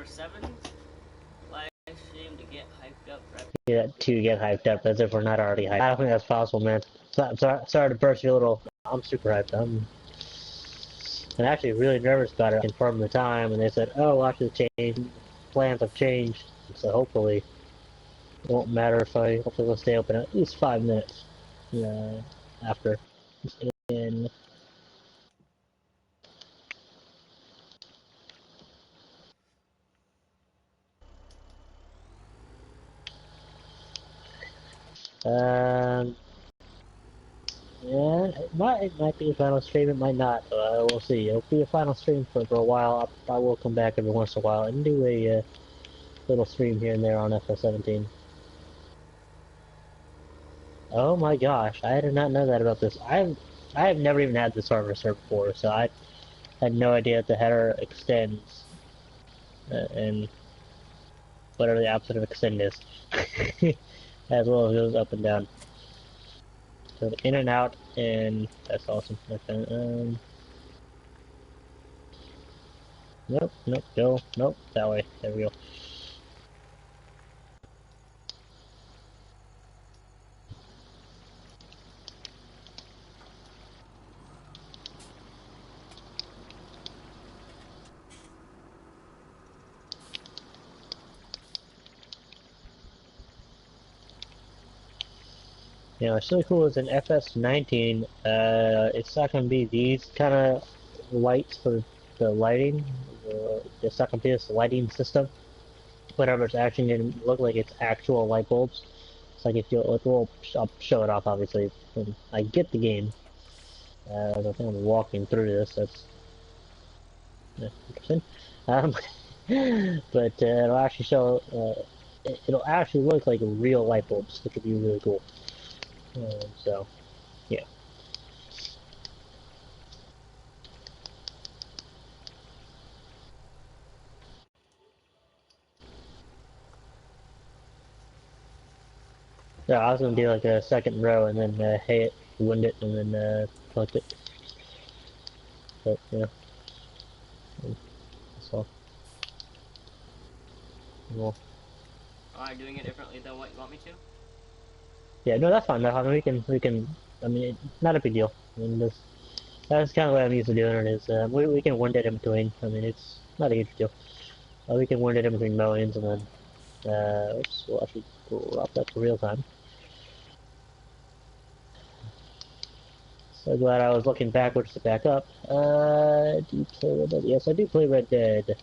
7 live stream to get hyped up, right? Yeah, to get hyped up, as if we're not already hyped. I don't think that's possible, man. Sorry to burst your little... I'm super hyped. I'm actually really nervous about it. I confirmed the time, and they said, oh, we'll actually change. Plans have changed, so hopefully it won't matter if hopefully we'll stay open at least 5 minutes after. And yeah, it might be a final stream, it might not. We'll see. It'll be a final stream for a while. I will come back every once in a while and do a little stream here and there on FS19. Oh my gosh, I did not know that about this. I have never even had the server served before, so I had no idea that the header extends and whatever the opposite of extend is, as well as goes up and down. So in and out, and that's awesome. Okay, nope, go, nope, that way. There we go. You know, it's really cool is in FS19, it's not going to be these kind of lights for the lighting. It's not going to be this lighting system. Whatever, it's actually going to look like it's actual light bulbs. It's like if you look, I'll show it off obviously when I get the game. I think I'm walking through this. That's interesting. But it'll actually show. It'll actually look like real light bulbs, which would be really cool. So, yeah. Yeah, I was gonna do like a second row and then hay it, wind it, and then collect it. But yeah, that's all. Well, Am I doing it differently than what you want me to? yeah, no, that's fine. No, I mean, we can. I mean, not a big deal. I mean, that's kind of what I'm used to doing. It is we can wind it in between. I mean, it's not a huge deal. We can wind it in between mowings, and then oops, we'll actually drop that to real time. So glad I was looking backwards to back up. Do you play Red Dead? Yes, I do play Red Dead.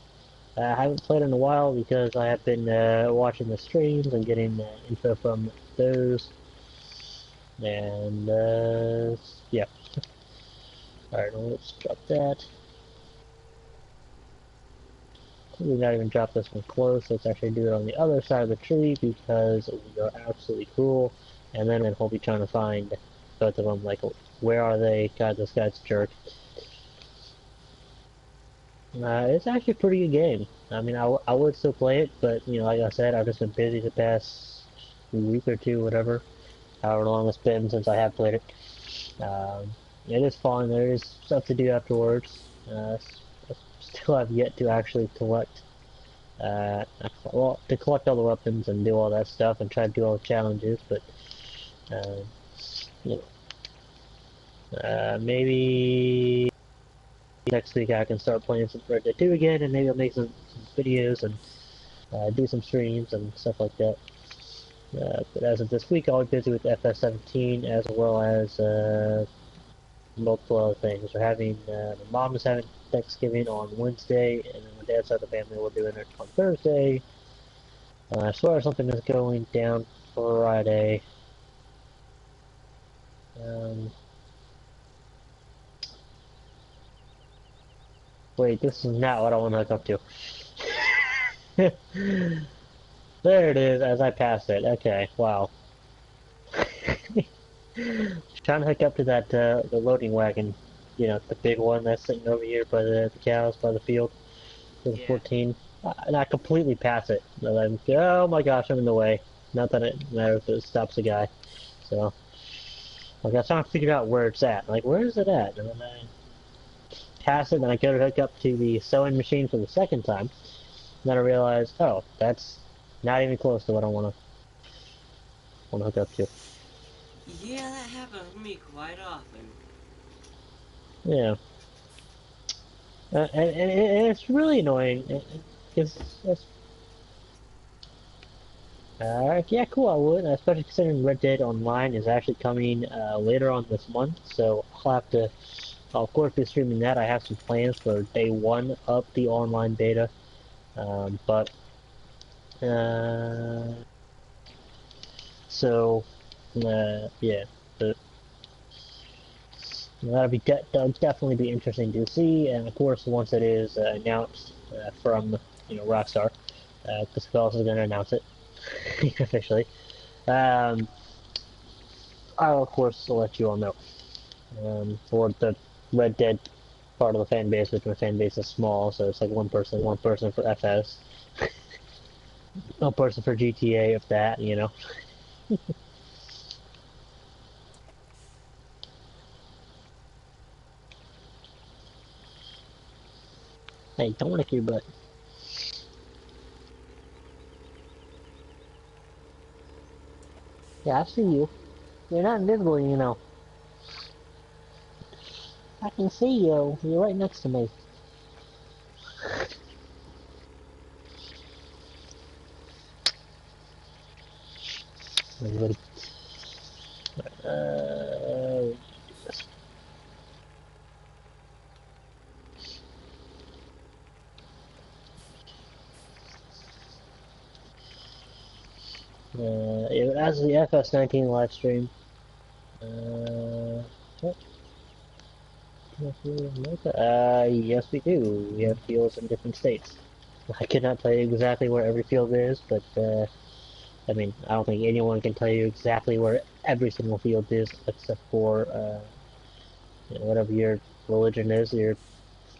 I haven't played in a while because I have been watching the streams and getting info from those. And yeah. Alright, well, let's drop that. We're not even drop this one close. Let's actually do it on the other side of the tree because we are absolutely cool. And then we'll be trying to find both of them. Like, where are they? God, this guy's a jerk. It's actually a pretty good game. I mean, I would still play it, but you know, like I said, I've just been busy the past week or two, whatever, however long it's been since I have played it. It is fun. There is stuff to do afterwards. I still have yet to actually collect, well, to collect all the weapons and do all that stuff and try to do all the challenges, but you know, maybe next week I can start playing some Red Dead 2 again, and maybe I'll make some videos and do some streams and stuff like that. But as of this week, I'll be busy with FS17 as well as multiple other things. We're having, my mom is having Thanksgiving on Wednesday, and then my dad's side of the family we're doing it on Thursday. I swear something is going down Friday. Wait, this is not what I want to hook up to. There it is, as I pass it. Okay, wow. Trying to hook up to that, the loading wagon. You know, the big one that's sitting over here by the cows, by the field. The 14. And I completely pass it. And I'm, oh my gosh, I'm in the way. Not that it matters if it stops the guy. So, like, I was trying to figure out where it's at. Like, where is it at? And then I pass it, and I go to hook up to the sewing machine for the second time. then I realized, oh, that's not even close to what I wanna hook up to. Yeah, that happens to me quite often. Yeah, and it's really annoying because yeah, cool, I would, especially considering Red Dead Online is actually coming later on this month, so I'll have to, I'll of course be streaming that. I have some plans for day one of the online beta, but uh, so yeah, but that'll definitely be interesting to see, and of course once it is announced from Rockstar, because who else is going to announce it officially? Um, I'll of course let you all know. For the Red Dead part of the fan base, which my fan base is small, so it's like one person for FS, one person for GTA, if that, you know. Hey, don't lick your butt. Yeah, I see you. You're not invisible, you know. I can see you. You're right next to me. Everybody. Uh, as the FS19 live stream. What? Yes we do. We have fields in different states. I could not tell you exactly where every field is, but I mean, I don't think anyone can tell you exactly where every single field is, except for whatever your religion is, your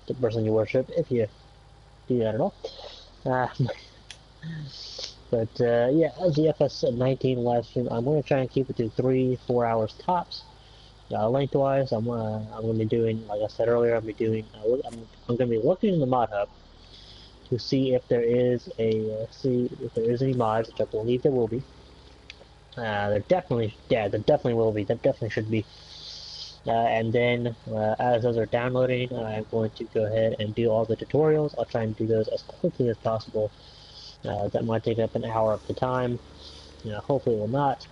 the person you worship, if you do that at all. Uh, but yeah, as the FS19 live stream, I'm going to try and keep it to 3-4 hours tops. Lengthwise, I'm going to be doing, like I said earlier, I'm going to be looking in the mod hub to see if there is any mods, which I believe there will be. There definitely will be. There definitely should be. And then, as those are downloading, I'm going to go ahead and do all the tutorials. I'll try and do those as quickly as possible. That might take up an hour of the time. Hopefully it will not.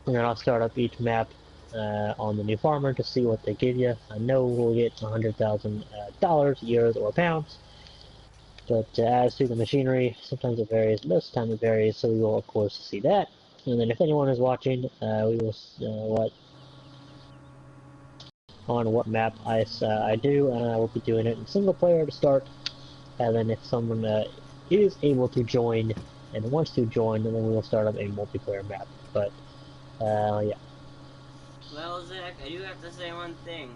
And then I'll start up each map on the new farmer to see what they give you. I know we'll get $100,000, euros, or pounds. But as to the machinery, sometimes it varies, most of the time it varies, so we will of course see that. And then if anyone is watching, we will what on what map I do, and I will be doing it in single player to start. And then if someone is able to join and wants to join, then we will start up a multiplayer map. But yeah. Well, Zach, I do have to say one thing.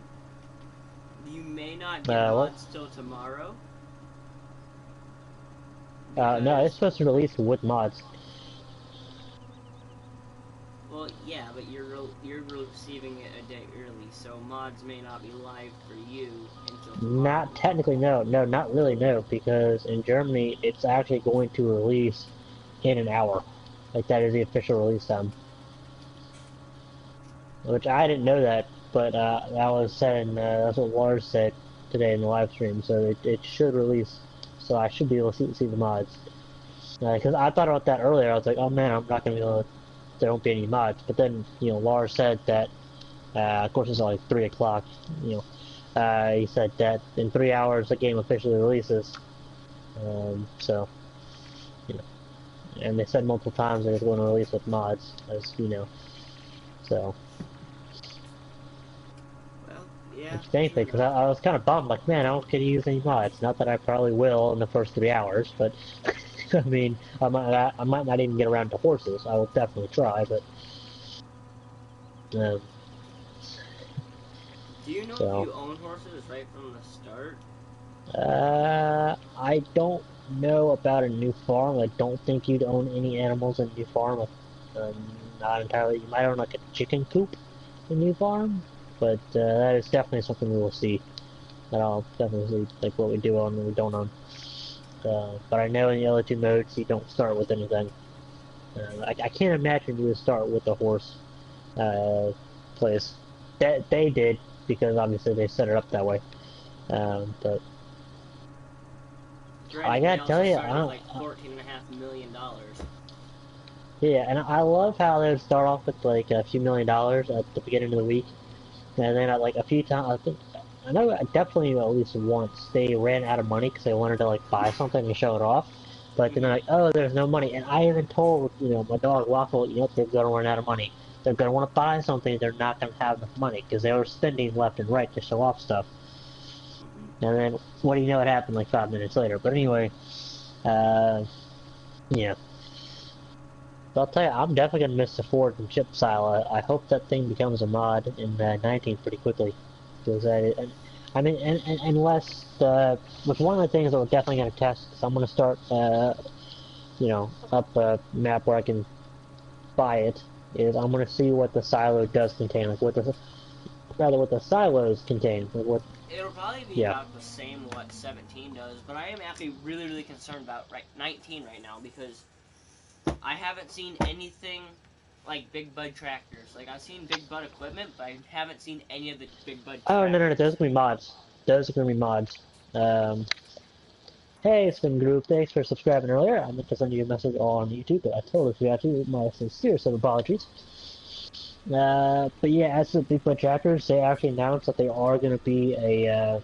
You may not get What? mods till tomorrow. No, it's Because, supposed to release with mods. well, yeah, but you're receiving it a day early, so mods may not be live for you until tomorrow. Not technically, no, not really, no, because in Germany it's actually going to release in an hour. Like that is the official release time. Which I didn't know that, but that was said, that's what Lars said today in the live stream. So it should release, so I should be able to see the mods. Because I thought about that earlier. I was like, oh man, I'm not gonna be able to. There won't be any mods. But then Lars said that. Of course, it's like 3 o'clock. He said that in 3 hours the game officially releases. So you know, and they said multiple times that it's going to release with mods, as you know. So. Well, yeah, Which is anything, true. because I was kind of bummed, like, man, I don't get to use any mods. Not that I probably will in the first 3 hours, but I mean, I might not even get around to horses. I will definitely try, but um, Do you know if so you own horses right from the start? I don't know about a new farm. I don't think you'd own any animals in a new farm. Not entirely. You might own like a chicken coop in a new farm, but that is definitely something we will see. That I'll definitely see, like what we do own and we don't own. but I know in the other two modes you don't start with anything. I can't imagine you would start with a horse place. That they did because obviously they set it up that way. But I Granted, they gotta tell also you, started with like $14.5 million. yeah, and I love how they would start off with like a few $1 million at the beginning of the week, and then at like a few times, I know definitely at least once they ran out of money because they wanted to like buy something and show it off, but then they're Hmm. like, oh, there's no money, and I even told my dog Waffle, they're gonna run out of money. They're gonna want to buy something, they're not gonna have enough money because they were spending left and right to show off stuff. Hmm. And then what do you know? It happened like 5 minutes later. But anyway, uh, yeah. But I'll tell you, I'm definitely gonna miss the Ford from Chip Style. I hope that thing becomes a mod in 19 pretty quickly, because I mean, unless with one of the things that we're definitely gonna test, because I'm gonna start, up a map where I can buy it. Is I'm gonna see what the silo does contain, like what the silos contain, like what, It'll probably be yeah. about the same what 17 does, but I am actually really, really concerned about 19 right now because I haven't seen anything like Big Bud tractors. Like, I've seen Big Bud equipment, but I haven't seen any of the Big Bud Oh no, those tractors. are gonna be mods. Those are gonna be mods. Um, Hey, Spin Group, thanks for subscribing earlier. I meant to send you a message on YouTube, but I totally forgot to. My sincere set of apologies. But yeah, as for the Bigfoot chapters, they actually announced that they are going to be a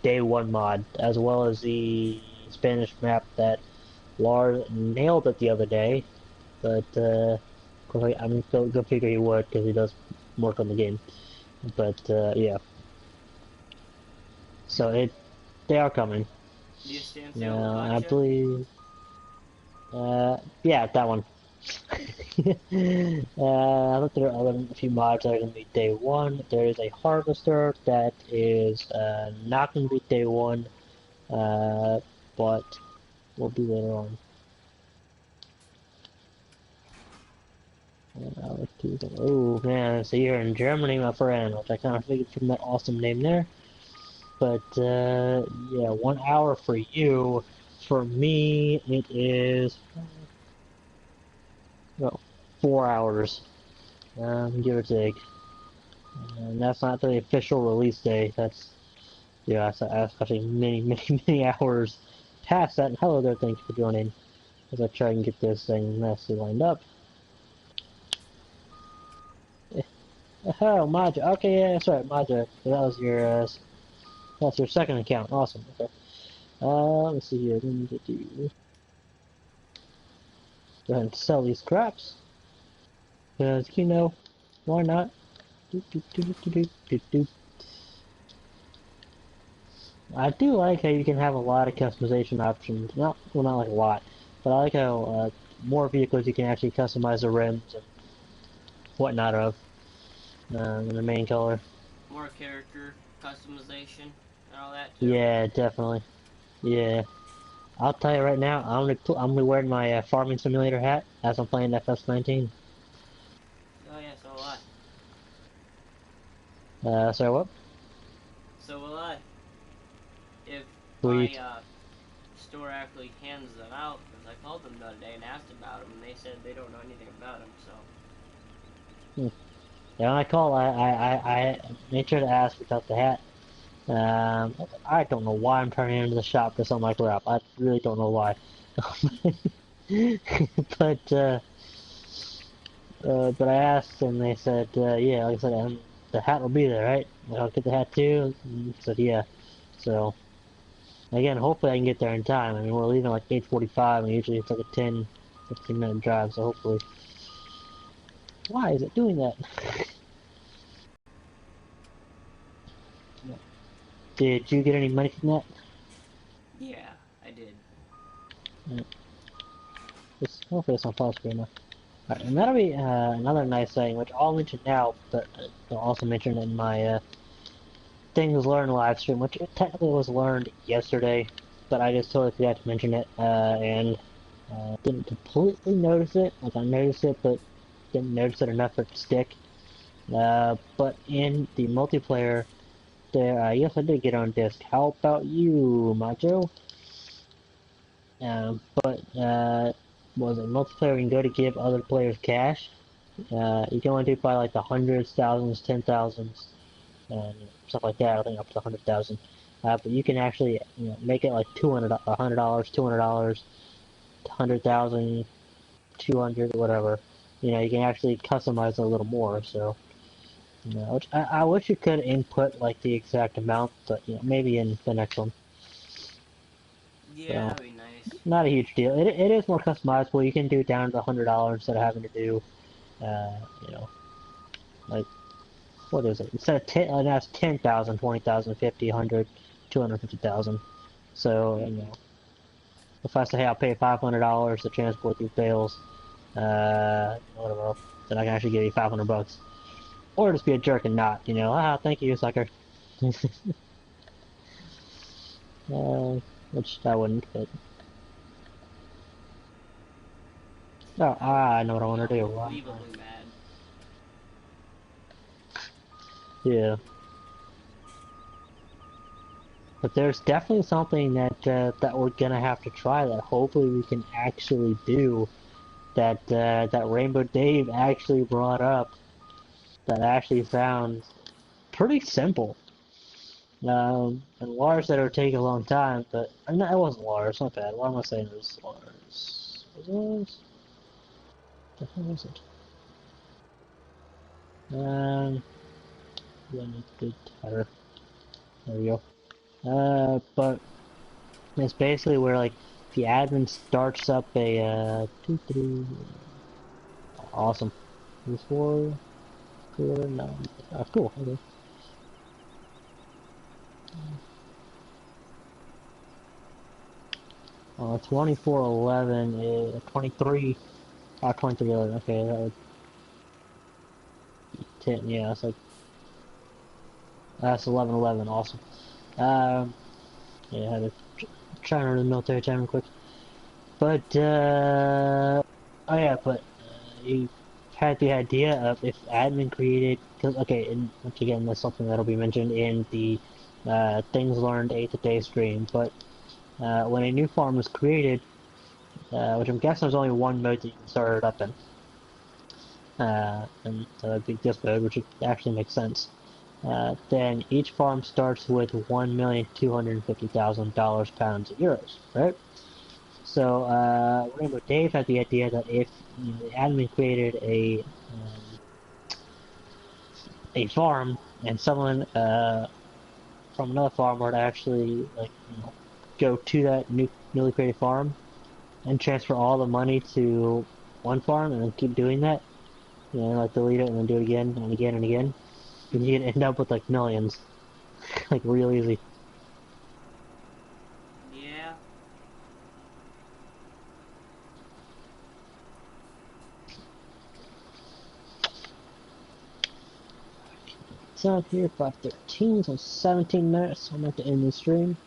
day one mod, as well as the Spanish map that Lars nailed it the other day. But of course, I mean, go figure he would because he does work on the game. But yeah, so they are coming. Do you stand sail with I Gotcha? believe. Yeah, that one. I looked at a few mods that are going to be day one. There is a harvester that is not going to be day one, but will be later on. Oh man, so you're in Germany, my friend, which I kind of figured from that awesome name there. But yeah, 1 hour for you. For me, it is well, 4 hours, give or take. And that's not the official release day. That's yeah, that's actually many, many, many hours past that. And hello there, thanks for joining. As I try and get this thing nicely lined up. Oh, Maja. Okay, yeah, that's right, Maja. That's your second account. Awesome. Okay. Let's see here. Go ahead and sell these craps. Because, why not? Do, do, do, do, do, do, do. I do like how you can have a lot of customization options. Not like a lot, but I like how more vehicles you can actually customize the rims and whatnot of in the main color. More character customization and all that too. Yeah, definitely. Yeah, I'll tell you right now, I'm gonna wear my farming simulator hat as I'm playing FS19. Oh yeah, so will I. Sorry, what? So will I. If Sweet. my store actually hands them out, because I called them the other day and asked about them, and they said they don't know anything about them. So. Hmm. Yeah, when I call, I made sure to ask about the hat. I don't know why I'm turning into the shop for something like rap. I really don't know why. but but I asked and they said, yeah, like I said, the hat will be there, right? Like, I'll get the hat too. And he said, yeah. So again, hopefully I can get there in time. I mean, we're leaving like 8:45, and usually it's like a 10, 15-minute drive. So hopefully, why is it doing that? Did you get any money from that? Yeah, I did. Yeah. Hopefully it's not possible enough. Alright, and that'll be another nice thing, which I'll mention now, but I'll also mention in my things learned live stream, which technically was learned yesterday, but I just totally forgot to mention it, and didn't completely notice it. Like I noticed it, but didn't notice it enough for it to stick. But in the multiplayer, there, yes, I did get on disc. How about you, Macho? But was it multiplayer? You can go to give other players cash. You can only do it by like the hundreds, thousands, 10,000s, and stuff like that. I think up to 100,000. But you can actually make it like $100, $200, 100,000, 200, whatever. You can actually customize it a little more. So which I wish you could input like the exact amount, but maybe in the next one. Yeah, So that'd be nice. not a huge deal. It is more customizable. You can do it down to $100 instead of having to do you know like what is it? Instead of 10, now it's 10,000, 20,000, 50, 100, 250,000. So if I say, hey, I'll pay $500 to transport these bales, whatever, then I can actually give you 500 bucks. Or just be a jerk and not, thank you, sucker. Which I wouldn't, but. Oh, I know what I Be want to do. unbelievably mad. Yeah. But there's definitely something that we're gonna have to try that hopefully we can actually do that Rainbow Dave actually brought up that actually sounds pretty simple. And Lars said it would take a long time, but no, it wasn't Lars. Not bad. Why am I saying it was Lars? Was it Lars? The hell was it? Yeah, good tighter. There we go. But it's basically where like the admin starts up a two, three. Awesome. This four, four, nine. Ah, cool. Okay. 2411 is 23. 2311. Okay, that would be 10. Yeah, that's 1111. Awesome. Um, yeah, I had to try and run the military time real quick. But oh yeah, but you had the idea of if admin created, cause okay, and once again, that's something that'll be mentioned in the things learned 8th-day stream. But when a new farm is created, which I'm guessing there's only one mode that you can start it up in. And that'd be this mode, which actually makes sense. Then each farm starts with $1,250,000 pounds euros, right? So Rainbow Dave had the idea that if the admin created a farm and someone from another farm were to actually go to that newly created farm and transfer all the money to one farm and then keep doing that, like delete it and then do it again and again and again, then you can end up with like millions, like real easy. Yeah. It's out here 5:13, so 17 minutes. So I'm about to end the stream.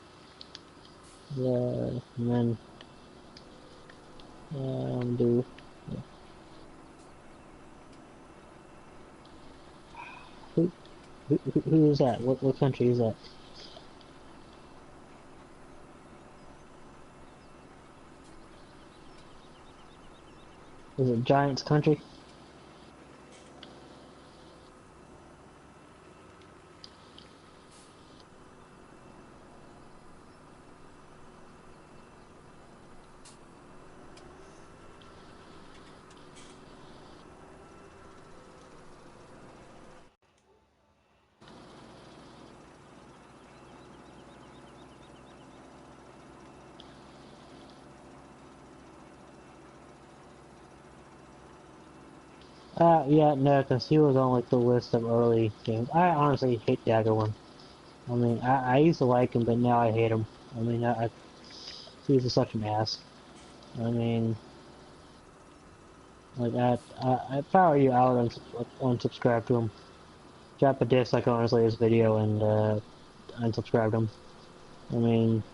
And then do. Yeah. Who, who is that? What country is that? Is it Giants country? Yeah, no, because he was on like the list of early games. I honestly hate the other one. I mean, I used to like him, but now I hate him. I mean, he's just such an ass. I mean, like, if I were you, I would unsubscribe to him. Drop a dislike on his video and unsubscribe to him. I mean,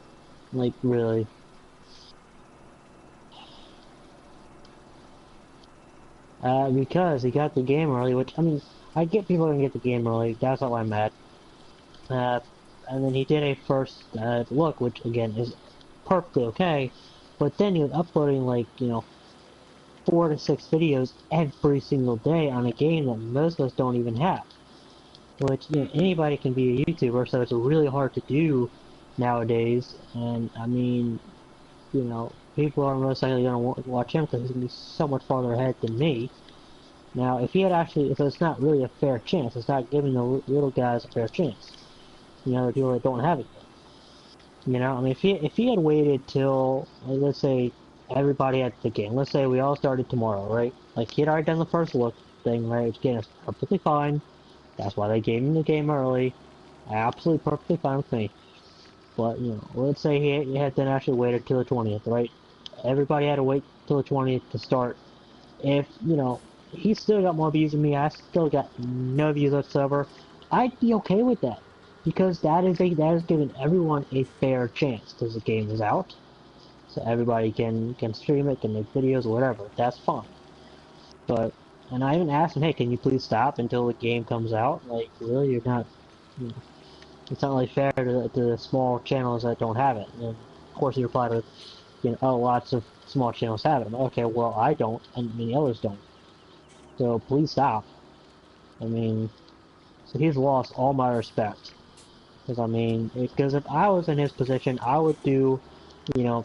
like, really. Because he got the game early, which, I mean, I get people can get the game early, that's not why I'm mad. Uh, and then he did a first look, which, again, is perfectly okay. But then he was uploading like, 4 to 6 videos every single day on a game that most of us don't even have. Which, Mm-hmm. anybody can be a YouTuber, so it's really hard to do nowadays. And I mean, people are most likely going to watch him because he's going to be so much farther ahead than me. Now, if he had actually, so it's not really a fair chance. It's not giving the little guys a fair chance. The people that don't have it yet. I mean, if he had waited till, like, let's say, everybody at the game. Let's say we all started tomorrow, right? Like, he had already done the first look thing, right? Which, again, is perfectly fine. That's why they gave him the game early. Absolutely perfectly fine with me. But, let's say he had then actually waited till the 20th, right? Everybody had to wait till the 20th to start. If, he still got more views than me, I still got no views whatsoever, I'd be okay with that. Because that is giving everyone a fair chance, because the game is out. So everybody can stream it, can make videos, whatever. That's fine. But, and I even asked him, hey, can you please stop until the game comes out? Like, really, you're not, you know, it's not really fair to the small channels that don't have it. And of course he replied with, oh, lots of small channels have it. I'm like, okay, well, I don't, and many others don't. So please stop. I mean, so he's lost all my respect. Because I mean, because if I was in his position, I would do,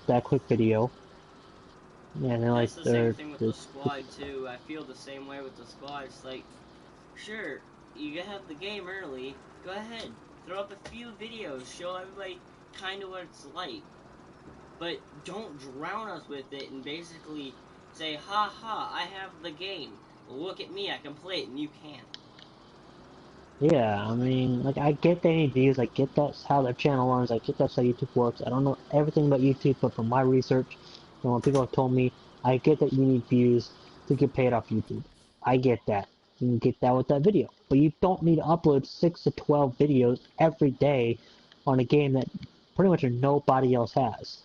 that quick video, and then like That's the same thing with the squad too. I feel the same way with the squad. It's like, sure, you have the game early. Go ahead, throw up a few videos, show everybody kind of what it's like. But don't drown us with it and basically say, ha ha, I have the game. Look at me, I can play it and you can't. yeah, I mean, like I get they need views, I get that's how their channel runs, I get that's how YouTube works. I don't know everything about YouTube, but from my research, when people have told me, I get that you need views to get paid off YouTube. I get that. You can get that with that video, but you don't need to upload 6 to 12 videos every day on a game that pretty much nobody else has.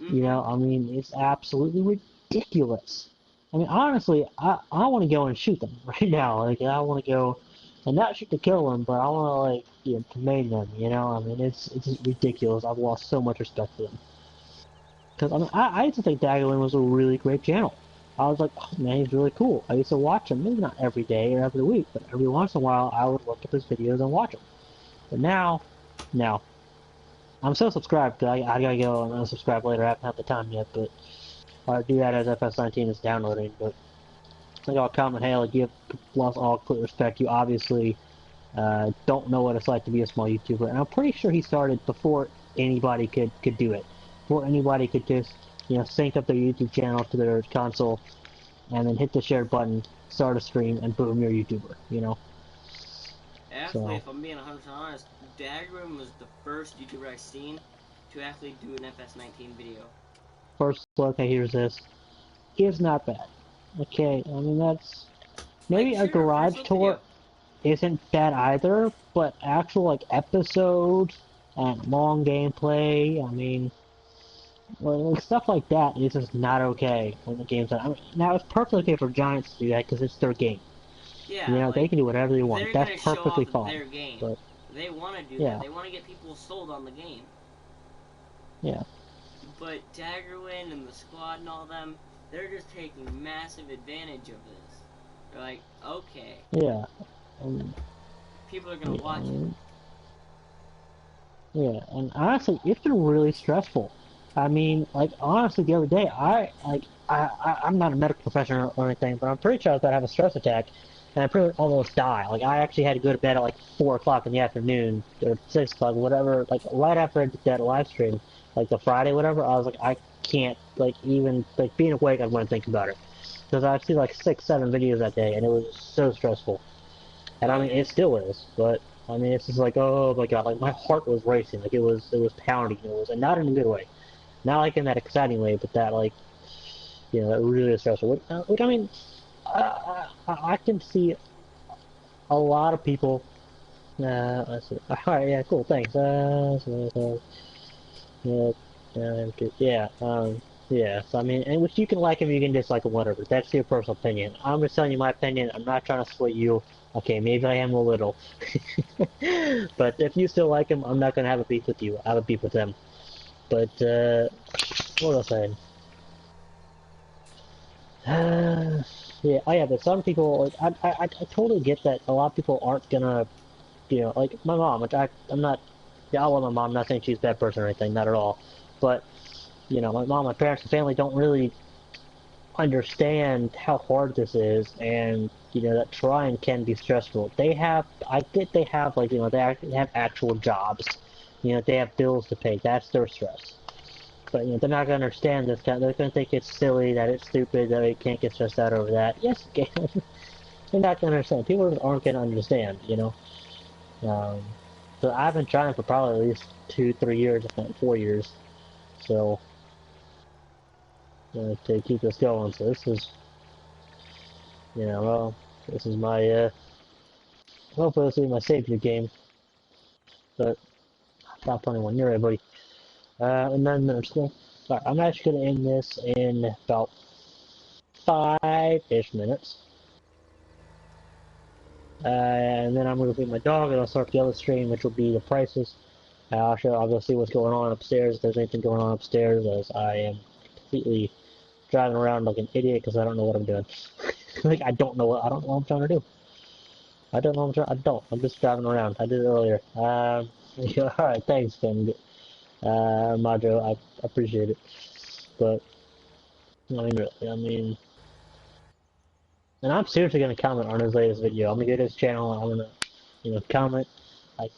Mm-hmm. I mean, it's absolutely ridiculous. I mean, honestly, I want to go and shoot them right now. Like, I want to go and not shoot to kill them, but I want to, like, to maim them, I mean, it's just ridiculous. I've lost so much respect for them. Because, I mean, I used to think Daggerlin was a really great channel. I was like, oh, man, he's really cool. I used to watch him, maybe not every day or every week, but every once in a while, I would look up his videos and watch them. But now, no. I'm still subscribed, because I gotta go and unsubscribe later. I haven't had the time yet, but or do that as FS19 is downloading, but like I'll comment, hey, like you have lost all clear respect. You obviously don't know what it's like to be a small YouTuber, and I'm pretty sure he started before anybody could do it, before anybody could just sync up their YouTube channel to their console, and then hit the share button, start a stream, and boom, you're a YouTuber. Actually, So if I'm being 100% honest, Dagrim was the first YouTuber I've seen to actually do an FS19 video. first look, hey, here's this. It's not bad. Okay, I mean that's Like, maybe a sure, first garage look tour video. isn't bad either, but actual like episodes and long gameplay, I mean, like, stuff like that is just not okay when the game's out. I mean, now it's perfectly okay for Giants to do that because it's their game. Yeah, They like, can do whatever they want. they're That's gonna show perfectly off fine. their game. But They want to do that. yeah, They want to get people sold on the game. yeah, But Daggerwin and the squad and all them, they're just taking massive advantage of this. They're like, okay, yeah, um, people are gonna yeah, I watch it. mean, yeah. And honestly, it's been really stressful. I mean, like honestly, the other day, I'm not a medical professional or anything, but I'm pretty sure I was about to have a stress attack, and I pretty much almost die. Like I actually had to go to bed at like 4 o'clock in the afternoon or 6 o'clock, whatever. Like right after I did that live stream, like the Friday, whatever. I was like, I can't like even like being awake. I wouldn't think about it because I've seen like 6, 7 videos that day, and it was so stressful. And I Oh mean, yeah. it still is, but I mean, it's just like, oh my god, like my heart was racing, like it was pounding, and not in a good way, not like in that exciting way, but that like, that really stressful. Which I mean, I can see a lot of people. Let's see. All right, yeah, cool, thanks. Yeah, yeah, yeah. So I mean, and which you can like him, you can dislike him, whatever. That's your personal opinion. I'm just telling you my opinion. I'm not trying to sway you. Okay, maybe I am a little, but if you still like him, I'm not gonna have a beef with you. I have a beef with them. But what was I saying? Yeah, oh yeah, but some people, like, I totally get that a lot of people aren't gonna, like my mom, which I'm not, yeah, I love my mom, I'm not saying she's a bad person or anything, not at all, but, my mom, my parents, and family don't really understand how hard this is, and, that trying can be stressful. I get they have, like, they have actual jobs, they have bills to pay, that's their stress. But they're not gonna understand this kind. They're gonna think it's silly, that it's stupid, that we can't get stressed out over that. Yes, you can. They're not gonna understand. People aren't gonna understand. Um, so I've been trying for probably at least 2, 3 years, if not 4 years. So to keep this going. So this is, well, this is my. Hopefully this will be my safety game. But top 21. You're right, buddy. And then there's. Alright, I'm actually gonna end this in about 5-ish minutes. And then I'm going to feed my dog, and I'll start the other stream, which will be the prices. I'll go see what's going on upstairs, if there's anything going on upstairs, as I am completely driving around like an idiot because I don't know what I'm doing. Like, I don't know what I'm trying to do. I don't know what I'm trying, I'm just driving around. I did it earlier. Alright, thanks, Ben. Majo, I appreciate it. But, really, and I'm seriously going to comment on his latest video. I'm going to go to his channel, and I'm going to, comment, like,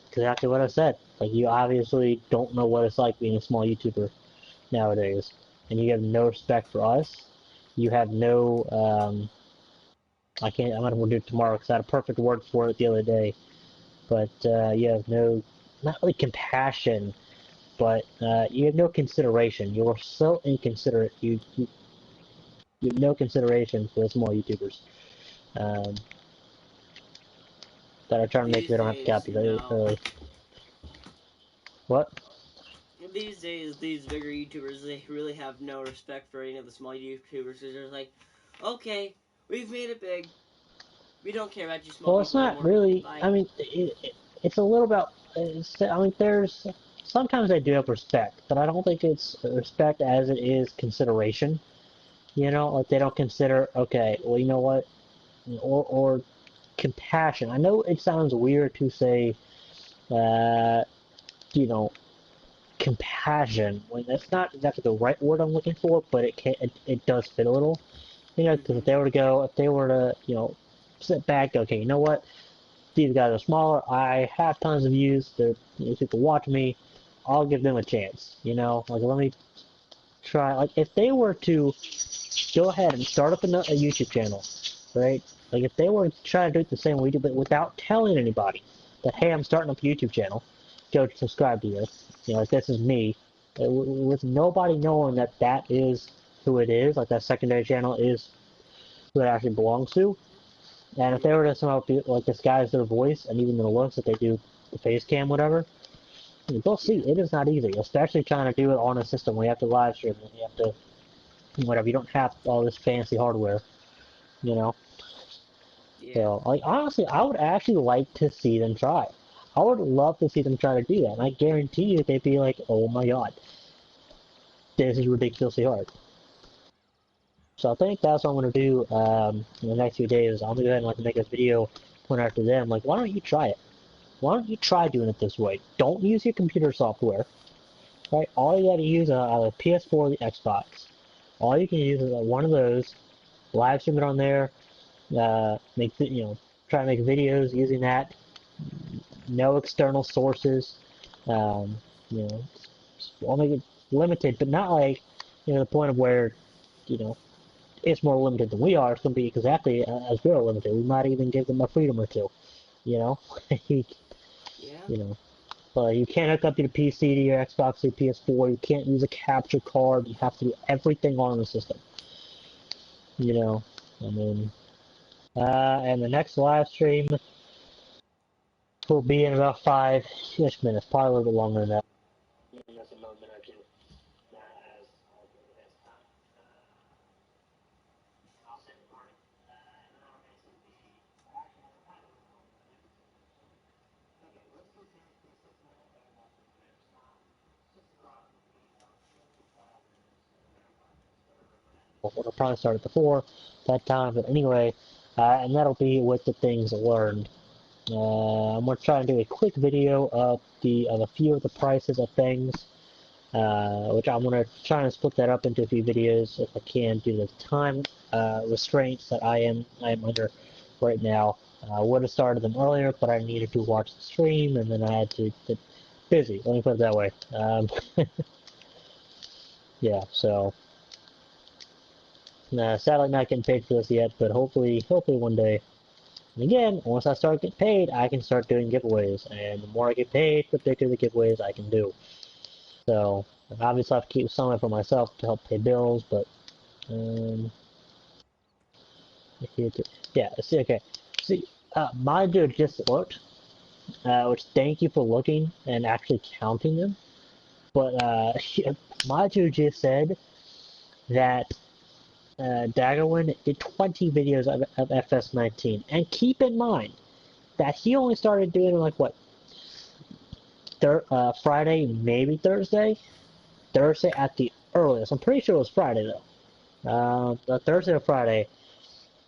exactly what I said. Like, you obviously don't know what it's like being a small YouTuber nowadays, and you have no respect for us. You have no, I can't, I'm gonna do it tomorrow because I had a perfect word for it the other day, but, you have no, not really compassion, but, you have no consideration. You're so inconsiderate. You have no consideration for the small YouTubers, um, that are trying to make sure These they don't have to days, copy early. What? these days, these bigger YouTubers, they really have no respect for any of the small YouTubers. They're just like, okay, we've made it big. We don't care about you small Well, it's people not anymore. really. Bye. I mean, it's a little about. There's sometimes I do have respect, but I don't think it's respect as it is consideration. Like they don't consider. Okay, well, you know what, or compassion. I know it sounds weird to say, uh, you know, compassion when that's not exactly the right word I'm looking for, but it does fit a little. Because Mm-hmm. if they were to, sit back, okay, you know what? These guys are smaller. I have tons of views. People watch me. I'll give them a chance. Like let me try. Like if they were to go ahead and start up a YouTube channel, right? Like if they were to try to do it the same way we do, but without telling anybody that hey, I'm starting up a YouTube channel, go subscribe to this. Like this is me, with nobody knowing that that is who it is. Like that secondary channel is who it actually belongs to. And if they were to somehow be, like disguise their voice and even the looks that they do the face cam, whatever, you'll see Yeah. it is not easy, especially trying to do it on a system where you have to live stream and you have to whatever. You don't have all this fancy hardware, you know. Yeah. So, like honestly, I would actually like to see them try. I would love to see them try to do that, and I guarantee you they'd be like, "Oh my god, this is ridiculously hard." So I think that's what I'm gonna do in the next few days. I'm gonna go ahead and like make a video point out to them, like, why don't you try it? Why don't you try doing it this way? Don't use your computer software, right? All you gotta use is either PS4 or the Xbox. All you can use is one of those, live stream it on there, try to make videos using that. No external sources. Um, you know, I'll make it limited, but not like the point of where you know it's more limited than we are. It's gonna be exactly as we're limited. We might even give them a freedom or two. You know, you Yeah. know. But you can't hook up your PC to your Xbox or your PS4. You can't use a capture card. You have to do everything on the system. You know, I mean, and the next live stream will be in about 5-ish minutes, probably a little bit longer than that. it'll probably start at the 4 that time, but anyway, and that'll be with the things learned. I'm going to try and do a quick video of a few of the prices of things, which I'm going to try and split that up into a few videos if I can due to the time restraints that I am under right now. I would have started them earlier, but I needed to watch the stream, and then I had to get busy. Let me put it that way. Yeah, so sadly not getting paid for this yet, but hopefully one day. And again, once I start getting paid, I can start doing giveaways, and the more I get paid, the bigger the giveaways I can do. So obviously I have to keep some of it for myself to help pay bills, but yeah, see, okay, see, my dude just looked, which thank you for looking and actually counting them, but my dude just said that Daggerwin did 20 videos of FS19, and keep in mind that he only started doing like what, Friday, maybe Thursday at the earliest. I'm pretty sure it was Friday though. Thursday or Friday.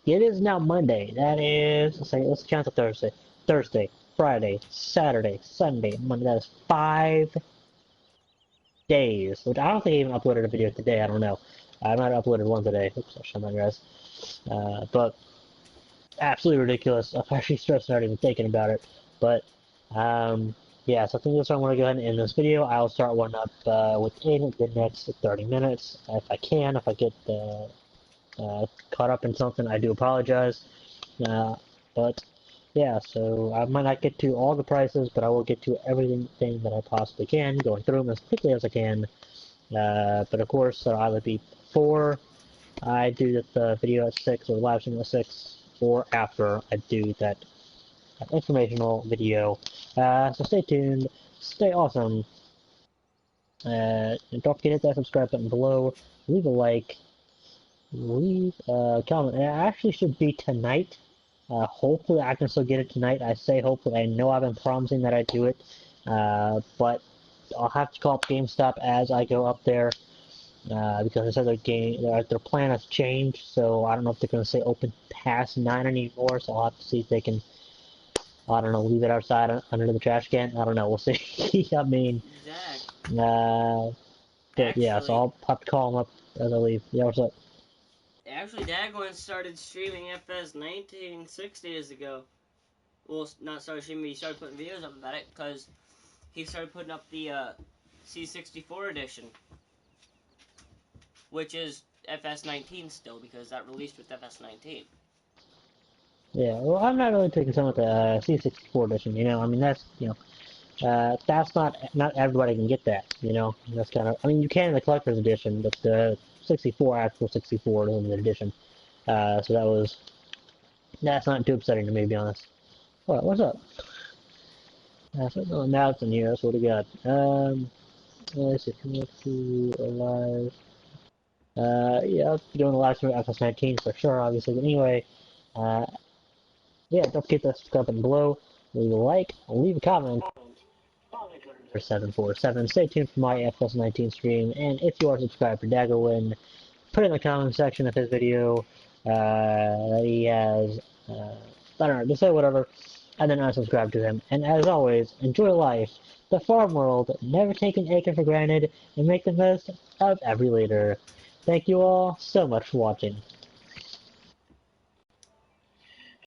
It is now Monday. That is, let's count the Thursday. Thursday, Friday, Saturday, Sunday, Monday. That is 5 days. Which I don't think I even uploaded a video today. I don't know. I might have uploaded one today. Oops, I shut my guys. But absolutely ridiculous. I'm actually stressed not even thinking about it. But yeah, so I think that's what I'm going to go ahead and end this video. I'll start one up within the next 30 minutes if I can. If I get caught up in something, I do apologize. But yeah, so I might not get to all the prices, but I will get to everything that I possibly can, going through them as quickly as I can. But of course, either be before I do the video at 6 or live stream at 6, or after I do that informational video. So stay tuned, stay awesome, and don't forget to hit that subscribe button below, leave a like, leave a comment. It actually should be tonight. Hopefully I can still get it tonight. I say hopefully. I know I've been promising that I do it, but I'll have to call up GameStop as I go up there, because they said their plan has changed, so I don't know if they're going to say open past 9 anymore, so I'll have to see if they can, I don't know, leave it outside under the trash can. I don't know, we'll see. I mean, but actually, yeah, so I'll have to call them up as I leave. Yeah, what's up? Actually, Dagwin started streaming FS19 6 days ago. Well, not started streaming, he started putting videos up about it, because he started putting up the C64 edition, which is FS19 still, because that released with FS19. Yeah, well, I'm not really taking some of the C64 edition, you know, I mean, that's, you know, that's not everybody can get that, you know, that's kind of, I mean, you can in the collector's edition, but the 64, actual 64 limited edition, so that's not too upsetting to me, to be honest. What, what's up? So, now it's in here, that's what we got. Let's see, come up to alive. Yeah, I'll be doing a live stream of FS19 for sure, obviously, but anyway, yeah, don't forget to subscribe button below, leave a like, leave a comment. 747. Stay tuned for my FS19 stream, and if you are subscribed for Daggerwin, put in the comment section of his video that he has, I don't know, just say whatever, and then unsubscribe to him. And as always, enjoy life, the farm world, never take an acre for granted, and make the most of every liter. Thank you all so much for watching.